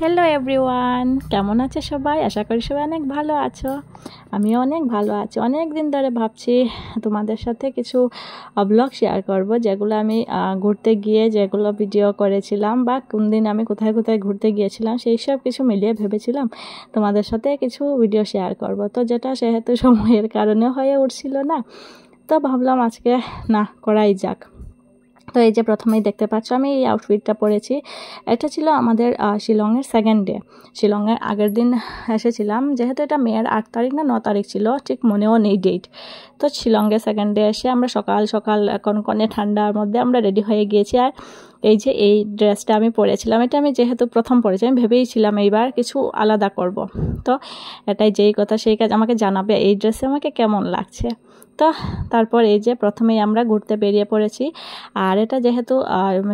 Hello everyone, কেমন আছে সবাই? আশা করি সবাই অনেক ভালো আছো। আমিও অনেক ভালো আছি। অনেক দিন ধরে ভাবছি তোমাদের সাথে কিছু ব্লগ শেয়ার করব, যেগুলো আমি ঘুরতে গিয়ে যেগুলো ভিডিও করেছিলাম বা কোন দিন আমি কোথায় কোথায় ঘুরতে গিয়েছিলাম সেই সব কিছু মিলিয়ে ভেবেছিলাম তোমাদের সাথে কিছু ভিডিও শেয়ার করব। তো যেটা সেহেতু সময়ের কারণে হয়ে উঠছিল না, তো ভাবলাম আজকে না করাই যাক। তো এই যে প্রথমেই দেখতে পাচ্ছ আমি এই আউটফিটটা পরেছি। এটা ছিল আমাদের শিলংয়ের সেকেন্ড ডে। শিলংয়ের আগের দিন এসেছিলাম, যেহেতু এটা মেয়ের 8 তারিখ না 9 তারিখ ছিল, ঠিক মনেও নেই ডেট। তো শিলংয়ে সেকেন্ড ডে এসে আমরা সকাল সকাল কনকনে ঠান্ডার মধ্যে আমরা রেডি হয়ে গিয়েছি। আর এই যে এই ড্রেসটা আমি পরেছিলাম, এটা আমি যেহেতু প্রথম পরেছি, আমি ভেবেইছিলাম এইবার কিছু আলাদা করব। তো এটাই যেই কথা সেই কাজ, আমাকে জানাবে এই ড্রেসে আমাকে কেমন লাগছে। তো তারপর এই যে প্রথমেই আমরা ঘুরতে বেরিয়ে পড়েছি। আর এটা যেহেতু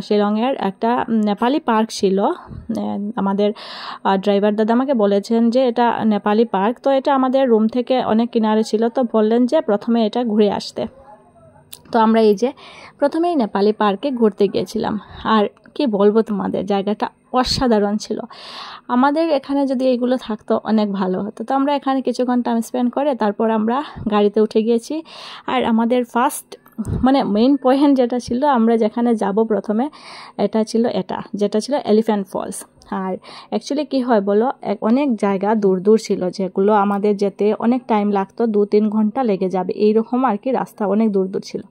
শিলংয়ের একটা নেপালি পার্ক ছিল, আমাদের ড্রাইভার দাদা আমাকে বলেছেন যে এটা নেপালি পার্ক। তো এটা আমাদের রুম থেকে অনেক কিনারে ছিল, তো বললেন যে প্রথমে এটা ঘুরে আসতে। তো আমরা এই যে প্রথমেই নেপালি পার্কে ঘুরতে গিয়েছিলাম। আর কি বলবো তোমাদের, জায়গাটা অসাধারণ ছিল। আমাদের এখানে যদি এইগুলো থাকতো অনেক ভালো হতো। তো আমরা এখানে কিছুক্ষণ টাইম স্পেন্ড করে তারপর আমরা গাড়িতে উঠে গিয়েছি। আর আমাদের ফার্স্ট মেইন পয়েন্ট যেটা ছিল, আমরা যেখানে যাব প্রথমে, যেটা ছিল এলিফ্যান্ট ফলস। আর অ্যাকচুয়ালি কি হয় বলো, অনেক জায়গা দূর দূর ছিল, যেগুলো আমাদের যেতে অনেক টাইম লাগতো, 2-3 ঘন্টা লেগে যাবে এইরকম আর কি। রাস্তা অনেক দূর দূর ছিল।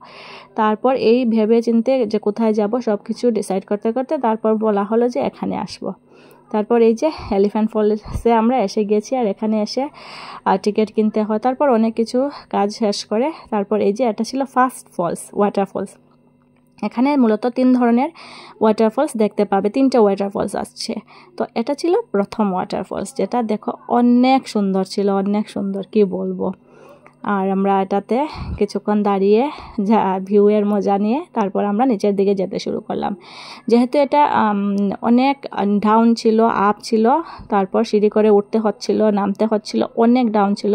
তারপর এই ভেবে চিন্তে যে কোথায় যাব সব কিছু ডিসাইড করতে করতে তারপর বলা হলো যে এখানে আসবো। তারপর এই যে এলিফ্যান্ট ফলসে আমরা এসে গেছি। আর এখানে এসে টিকিট কিনতে হয়, তারপর অনেক কিছু কাজ শেষ করে তারপর এই যে এটা ছিল ফার্স্ট ফলস, ওয়াটারফলস। এখানে মূলত 3 ধরনের ওয়াটারফলস দেখতে পাবে, 3টা ওয়াটারফলস আসছে। তো এটা ছিল প্রথম ওয়াটারফলস, যেটা দেখো অনেক সুন্দর ছিল, অনেক সুন্দর কি বলবো। আর আমরা এটাতে কিছুক্ষণ দাঁড়িয়ে ভিউয়ের মজা নিয়ে তারপর আমরা নিচের দিকে যেতে শুরু করলাম। যেহেতু এটা অনেক ডাউন ছিল, আপ ছিল, তারপর সিঁড়ি করে উঠতে হচ্ছিল, নামতে হচ্ছিল, অনেক ডাউন ছিল।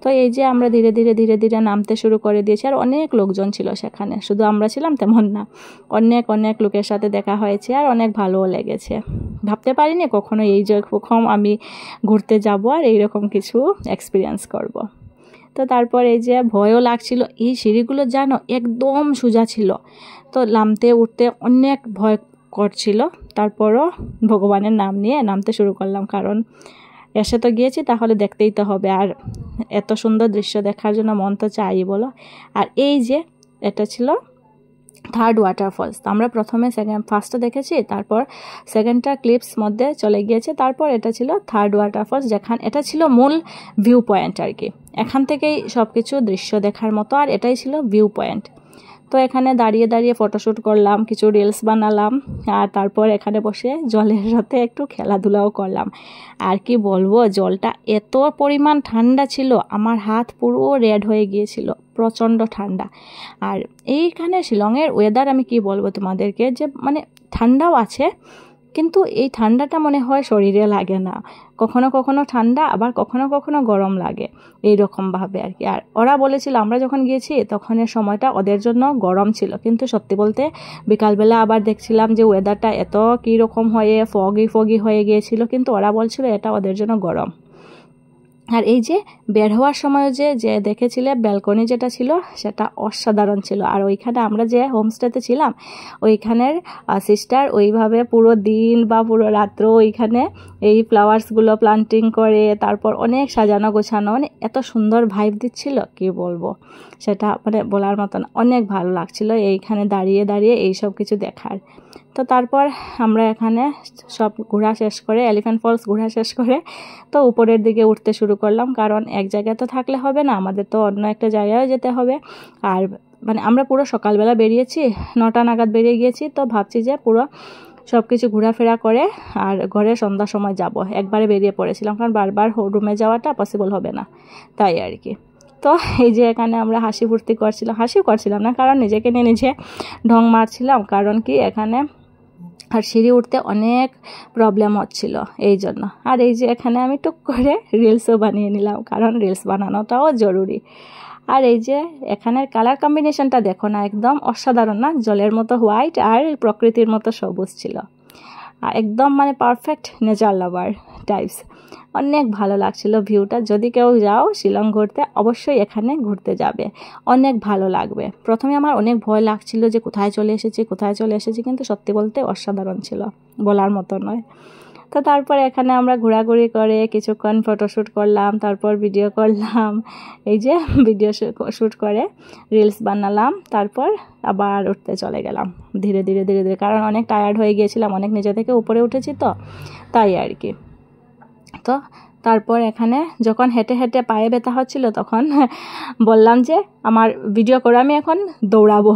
তো এই যে আমরা ধীরে ধীরে ধীরে ধীরে নামতে শুরু করে দিয়েছি। আর অনেক লোকজন ছিল সেখানে, শুধু আমরা ছিলাম তেমন না, অনেক অনেক লোকের সাথে দেখা হয়েছে আর অনেক ভালোও লেগেছে। ভাবতে পারিনি কখনো এই যখন আমি ঘুরতে যাব আর এইরকম কিছু এক্সপিরিয়েন্স করব। তো তারপর এই যে ভয়ও লাগছিল, এই সিঁড়িগুলো জানো একদম সোজা ছিল, তো নামতে উঠতে অনেক ভয় করছিল। তারপরও ভগবানের নাম নিয়ে নামতে শুরু করলাম, কারণ এসে তো গিয়েছি, তাহলে দেখতেই তো হবে। আর এত সুন্দর দৃশ্য দেখার জন্য মন তো চাই বলো। আর এই যে এটা ছিল থার্ড ওয়াটারফলস। আমরা প্রথমে ফার্স্টটা দেখেছি, তারপর সেকেন্ডটা ক্লিপস মধ্যে চলে গিয়েছে, তারপর এটা ছিল থার্ড ওয়াটারফলস, যেখানে এটা ছিল মূল ভিউ পয়েন্ট আর কি। এখান থেকেই সব কিছু দৃশ্য দেখার মতো, আর এটাই ছিল ভিউ পয়েন্ট। তো এখানে দাঁড়িয়ে দাঁড়িয়ে ফটোশ্যুট করলাম, কিছু রিলস বানালাম, আর তারপর এখানে বসে জলের সাথে একটু খেলাধুলাও করলাম। আর কি বলবো, জলটা এত পরিমাণ ঠান্ডা ছিল, আমার হাত পুরো রেড হয়ে গিয়েছিল, প্রচণ্ড ঠান্ডা। আর এইখানে শিলংয়ের ওয়েদার আমি কি বলবো তোমাদেরকে, যে ঠান্ডাও আছে, কিন্তু এই ঠান্ডাটা মনে হয় শরীরে লাগে না। কখনো কখনো ঠান্ডা, আবার কখনো কখনো গরম লাগে, এইরকমভাবে আর কি। আর ওরা বলেছিল আমরা যখন গিয়েছি তখনের সময়টা ওদের জন্য গরম ছিল, কিন্তু সত্যি বলতে বিকালবেলা আবার দেখছিলাম যে ওয়েদারটা এত কীরকম হয়ে ফগি হয়ে গিয়েছিল, কিন্তু ওরা বলছিল এটা ওদের জন্য গরম। আর এই যে বের হওয়ার সময় যে দেখেছিলে ব্যালকনি যেটা ছিল, সেটা অসাধারণ ছিল। আর ওইখানে আমরা যে হোমস্টেতে ছিলাম, ওইখানের সিস্টার ওইভাবে পুরো দিন বা পুরো রাত্র ওইখানে এই ফ্লাওয়ার্সগুলো প্লান্টিং করে, তারপর অনেক সাজানো গোছানো, এত সুন্দর ভাইব দিচ্ছিল কি বলবো, সেটা বলার মতন অনেক ভালো লাগছিল এইখানে দাঁড়িয়ে দাঁড়িয়ে এই সব কিছু দেখার। তো তারপর আমরা এখানে সব ঘোরা শেষ করে, এলিফ্যান্ট ফলস ঘোরা শেষ করে তো উপরের দিকে উঠতে শুরু করলাম, কারণ এক জায়গায় তো থাকলে হবে না, আমাদের তো অন্য একটা জায়গায় যেতে হবে। আর আমরা পুরো সকালবেলা বেরিয়েছি, 9টা নাগাদ বেরিয়ে গিয়েছি, তো ভাবছি যে পুরো সব কিছু ঘোরাফেরা করে আর ঘরে সন্ধ্যার সময় যাব, একবারে বেরিয়ে পড়েছিলাম, কারণ বারবার রুমে যাওয়াটা পসিবল হবে না, তাই আর কি। তো এই যে এখানে আমরা হাসি করছিলাম না, কারণ নিজেকে নিয়ে নিজে ঢং মারছিলাম, কারণ কি এখানে আর সিঁড়ি উঠতে অনেক প্রবলেম হচ্ছিল এই জন্য। আর এই যে এখানে আমি টুক করে রিলসও বানিয়ে নিলাম, কারণ রিলস বানানোটাও জরুরি। আর এই যে এখানের কালার কম্বিনেশনটা দেখো না, একদম অসাধারণ না, জলের মতো হোয়াইট আর প্রকৃতির মতো সবুজ ছিল। একদম মানে পারফেক্ট নেচার লাভার টাইপস। অনেক ভালো লাগছিল ভিউটা। যদি কেউ যাও শিলং ঘুরতে, অবশ্যই এখানে ঘুরতে যাবে, অনেক ভালো লাগবে। প্রথমে আমার অনেক ভয় লাগছিল যে কোথায় চলে এসেছি, কিন্তু সত্যি বলতে অসাধারণ ছিল, বলার মতো নয়। তো তারপর এখানে আমরা ঘোরাঘুরি করে কিছুক্ষণ ফটোশ্যুট করলাম, তারপর ভিডিও করলাম, এই যে ভিডিও শ্যুট করে রিলস বানালাম, তারপর আবার উঠতে চলে গেলাম ধীরে ধীরে, কারণ অনেক টায়ার্ড হয়ে গিয়েছিলাম, অনেক নিচে থেকে উপরে উঠেছি তো, তাই আর কি। তো তারপর এখানে যখন হেঁটে হেঁটে পায়ে ব্যথা হচ্ছিল, তখন বললাম যে আমার ভিডিও করে আমি এখন দৌড়াবো।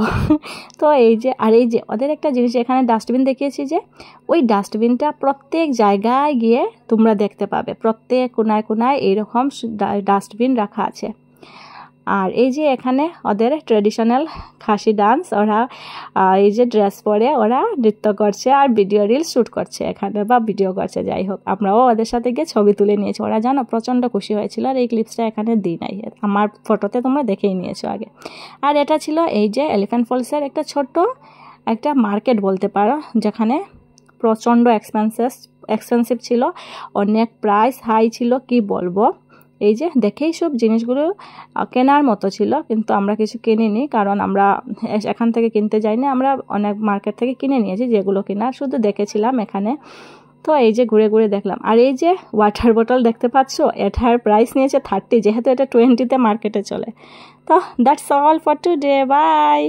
তো এই যে ওদের একটা জিনিস এখানে ডাস্টবিন দেখিয়েছি, যে ওই ডাস্টবিনটা প্রত্যেক জায়গায় গিয়ে তোমরা দেখতে পাবে, প্রত্যেক কোনায় কোনায় এইরকম ডাস্টবিন রাখা আছে। আর এই যে এখানে ওদের ট্রেডিশনাল খাসি ডান্স, ওরা এই যে ড্রেস পরে ওরা নৃত্য করছে আর ভিডিও রিলস শ্যুট করছে এখানে, বা ভিডিও করছে, যাই হোক আমরাও ওদের সাথে গিয়ে ছবি তুলে নিয়েছি। ওরা জানো প্রচণ্ড খুশি হয়েছিল। আর এই ক্লিপসটা এখানে দিই নাই, আমার ফটোতে তোমরা দেখেই নিয়েছো আগে। আর এটা ছিল এই যে এলিফ্যান্ট ফলসের একটা ছোট্ট একটা মার্কেট বলতে পারো, যেখানে প্রচণ্ড এক্সপেন্সিভ ছিল, অনেক প্রাইস হাই ছিল, কি বলবো। এই যে দেখেই সব জিনিসগুলো কেনার মতো ছিল, কিন্তু আমরা কিছু কিনিনি, কারণ আমরা এখান থেকে কিনতে যাইনি, আমরা অনেক মার্কেট থেকে কিনে নিয়েছি যেগুলো কেনার, শুধু দেখেছিলাম এখানে। তো এই যে ঘুরে ঘুরে দেখলাম। আর এই যে ওয়াটার বোতল দেখতে পাচ্ছ, এটার প্রাইস নিয়েছে 30, যেহেতু এটা 20-তে মার্কেটে চলে। তো that's all for today, by.